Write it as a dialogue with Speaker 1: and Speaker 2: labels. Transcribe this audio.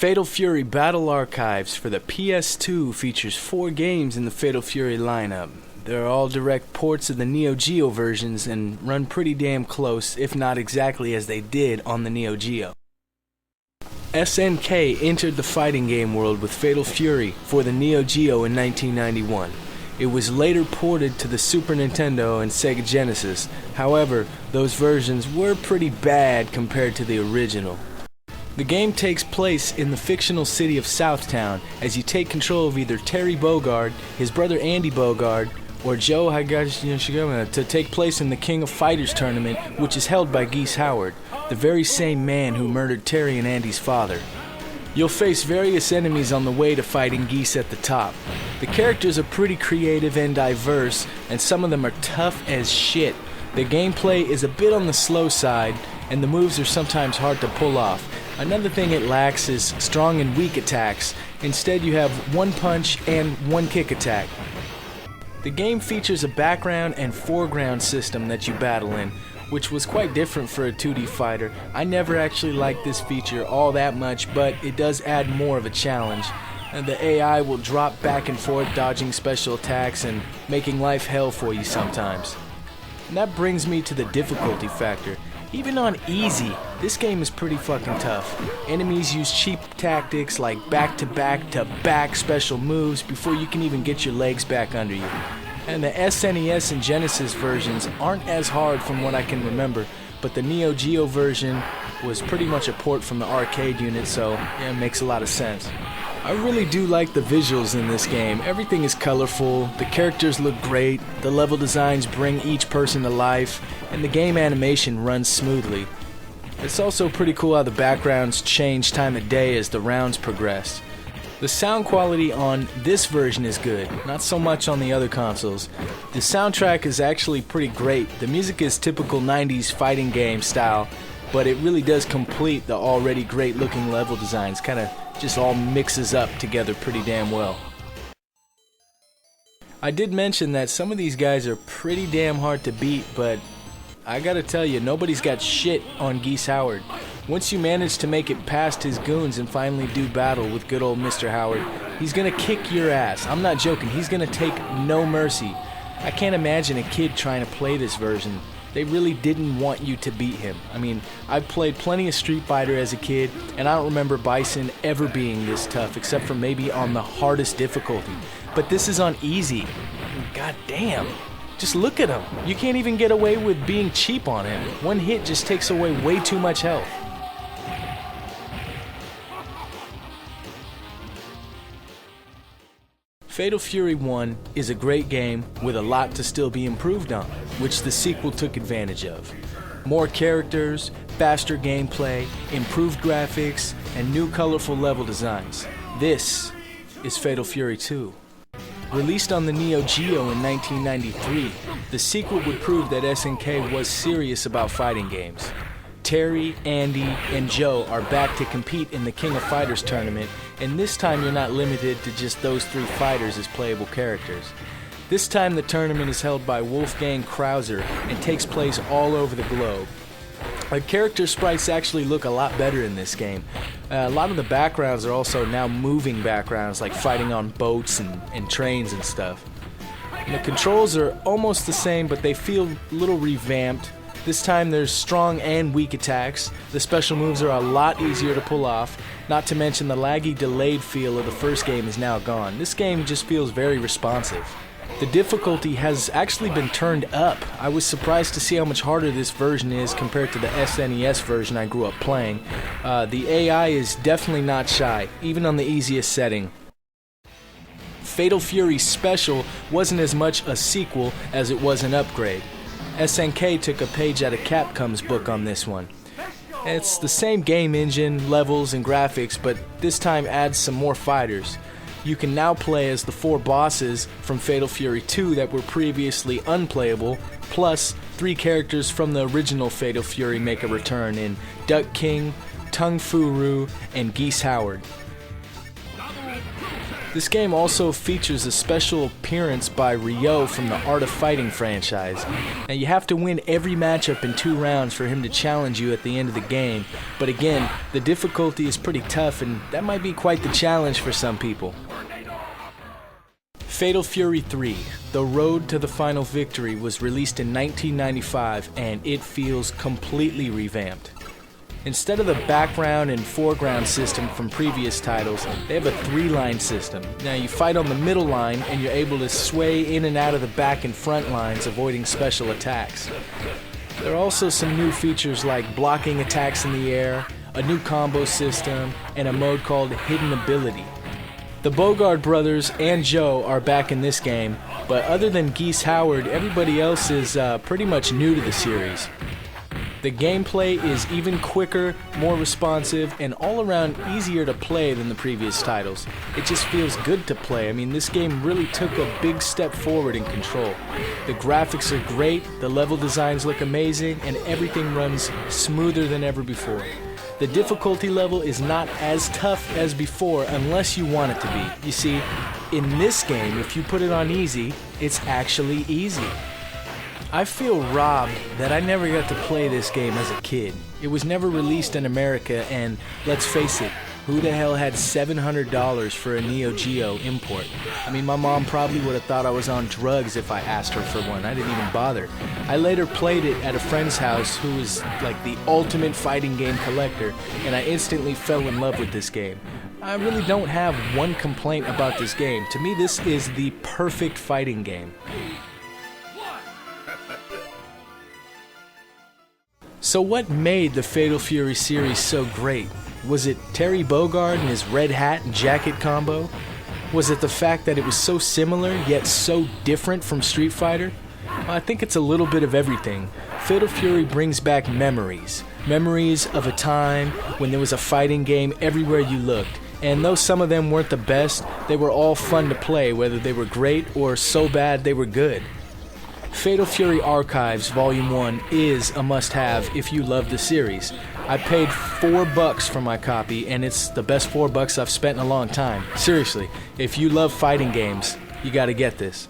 Speaker 1: Fatal Fury Battle Archives for the PS2 features 4 games in the Fatal Fury lineup. They're all direct ports of the Neo Geo versions and run pretty damn close, if not exactly as they did on the Neo Geo. SNK entered the fighting game world with Fatal Fury for the Neo Geo in 1991. It was later ported to the Super Nintendo and Sega Genesis. However, those versions were pretty bad compared to the original. The game takes place in the fictional city of Southtown as you take control of either Terry Bogard, his brother Andy Bogard, or Joe Higashiyama to take place in the King of Fighters tournament, which is held by Geese Howard, the very same man who murdered Terry and Andy's father. You'll face various enemies on the way to fighting Geese at the top. The characters are pretty creative and diverse, and some of them are tough as shit. The gameplay is a bit on the slow side, and the moves are sometimes hard to pull off. Another thing it lacks is strong and weak attacks. Instead, you have one punch and one kick attack. The game features a background and foreground system that you battle in, which was quite different for a 2D fighter. I never actually liked this feature all that much, but it does add more of a challenge. And the AI will drop back and forth, dodging special attacks and making life hell for you sometimes. And that brings me to the difficulty factor. Even on easy, this game is pretty fucking tough. Enemies use cheap tactics like back-to-back-to-back special moves before you can even get your legs back under you. And the SNES and Genesis versions aren't as hard from what I can remember, but the Neo Geo version was pretty much a port from the arcade unit, so yeah, it makes a lot of sense. I really do like the visuals in this game. Everything is colorful, the characters look great, the level designs bring each person to life, and the game animation runs smoothly. It's also pretty cool how the backgrounds change time of day as the rounds progress. The sound quality on this version is good, not so much on the other consoles. The soundtrack is actually pretty great. The music is typical 90s fighting game style, but it really does complete the already great looking level designs. Kinda just all mixes up together pretty damn well. I did mention that some of these guys are pretty damn hard to beat, but I gotta tell you, nobody's got shit on Geese Howard. Once you manage to make it past his goons and finally do battle with good old Mr. Howard, he's gonna kick your ass. I'm not joking, he's gonna take no mercy. I can't imagine a kid trying to play this version. They really didn't want you to beat him. I mean, I've played plenty of Street Fighter as a kid, and I don't remember Bison ever being this tough, except for maybe on the hardest difficulty. But this is on easy. God damn. Just look at him. You can't even get away with being cheap on him. One hit just takes away way too much health. Fatal Fury 1 is a great game with a lot to still be improved on, which the sequel took advantage of. More characters, faster gameplay, improved graphics, and new colorful level designs. This is Fatal Fury 2. Released on the Neo Geo in 1993, the sequel would prove that SNK was serious about fighting games. Terry, Andy, and Joe are back to compete in the King of Fighters tournament, and this time you're not limited to just those 3 fighters as playable characters. This time the tournament is held by Wolfgang Krauser and takes place all over the globe. Character sprites actually look a lot better in this game. A lot of the backgrounds are also now moving backgrounds, like fighting on boats and trains and stuff. And the controls are almost the same, but they feel a little revamped. This time there's strong and weak attacks. The special moves are a lot easier to pull off, not to mention the laggy, delayed feel of the first game is now gone. This game just feels very responsive. The difficulty has actually been turned up. I was surprised to see how much harder this version is compared to the SNES version I grew up playing. The AI is definitely not shy, even on the easiest setting. Fatal Fury Special wasn't as much a sequel as it was an upgrade. SNK took a page out of Capcom's book on this one. It's the same game engine, levels, and graphics, but this time adds some more fighters. You can now play as the 4 bosses from Fatal Fury 2 that were previously unplayable, plus 3 characters from the original Fatal Fury make a return in Duck King, Tung Fu Roo, and Geese Howard. This game also features a special appearance by Ryo from the Art of Fighting franchise. Now you have to win every matchup in 2 rounds for him to challenge you at the end of the game, but again, the difficulty is pretty tough and that might be quite the challenge for some people. Fatal Fury 3, The Road to the Final Victory, was released in 1995 and it feels completely revamped. Instead of the background and foreground system from previous titles, they have a 3-line system. Now you fight on the middle line and you're able to sway in and out of the back and front lines, avoiding special attacks. There are also some new features like blocking attacks in the air, a new combo system, and a mode called Hidden Ability. The Bogard brothers and Joe are back in this game, but other than Geese Howard, everybody else is pretty much new to the series. The gameplay is even quicker, more responsive, and all around easier to play than the previous titles. It just feels good to play. I mean, this game really took a big step forward in control. The graphics are great, the level designs look amazing, and everything runs smoother than ever before. The difficulty level is not as tough as before unless you want it to be. You see, in this game, if you put it on easy, it's actually easy. I feel robbed that I never got to play this game as a kid. It was never released in America, and let's face it, who the hell had $700 for a Neo Geo import? I mean, my mom probably would have thought I was on drugs if I asked her for one. I didn't even bother. I later played it at a friend's house who was like the ultimate fighting game collector, and I instantly fell in love with this game. I really don't have one complaint about this game. To me, this is the perfect fighting game. So what made the Fatal Fury series so great? Was it Terry Bogard and his red hat and jacket combo? Was it the fact that it was so similar yet so different from Street Fighter? Well, I think it's a little bit of everything. Fatal Fury brings back memories. Memories of a time when there was a fighting game everywhere you looked. And though some of them weren't the best, they were all fun to play, whether they were great or so bad they were good. Fatal Fury Archives Volume 1 is a must-have if you love the series. I paid $4 for my copy, and it's the best $4 I've spent in a long time. Seriously, if you love fighting games, you gotta get this.